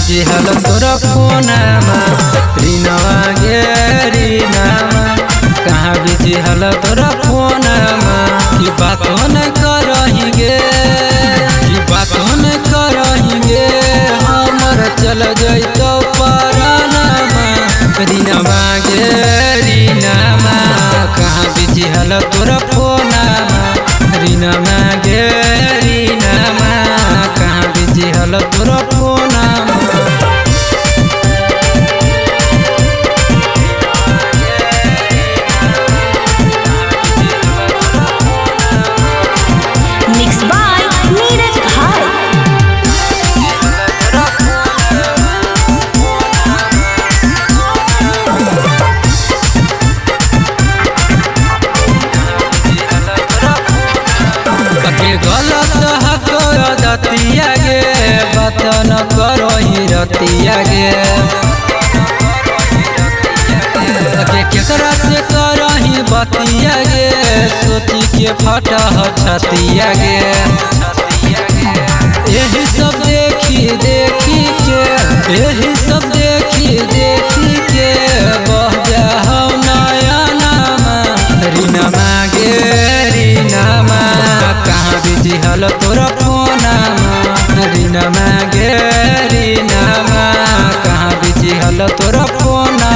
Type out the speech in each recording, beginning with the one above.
Busy हल तोरा फोनमा रीनवा गे रीनामा कहाँ बिजी हल तोरा फोनमा की बात न करही गे की बात न करही गे हमर चल जइतो परानामा रीनवा गे रीनामा कहाँ बिजी हल तोरा फोनमा रीनामा गे रीनामा कहाँ बिजी हल तोरा फोनमा। मिक्स बाय नीरज भाई। गलत हको दतिया गे बात न करो ही रतिया गे केकरा से करही बतिया गे सोची के फटा छतिया गे यही सब देखी देखी के यही सब देखी देखी के बह जा नया नामा रीनामा गे रीनामा कहाँ बिजी हल तोरा फोनमा रीनामा गे रीनामा कहाँ बिजी हल तोरा फोनमा।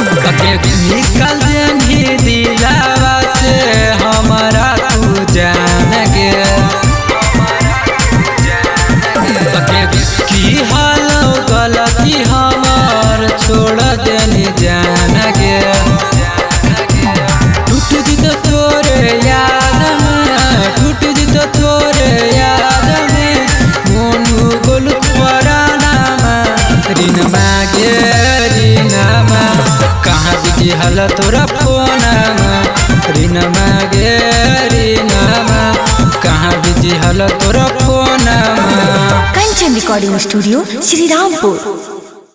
निकल देनी दिलावा से हमारा तू जान गे की हाल गलती हमार छोड़ देनी जान गे टूट जित तोरे याद में टूट जित तोरे याद में मोनू गोल परानामा रीनामा गे रीनामा कहाँ बिजी हल तोरा फोनमा रीनामा गे रीनामा कहाँ बिजी हल तोरा फोनमा। Kanchan recording studio Shri Rampur.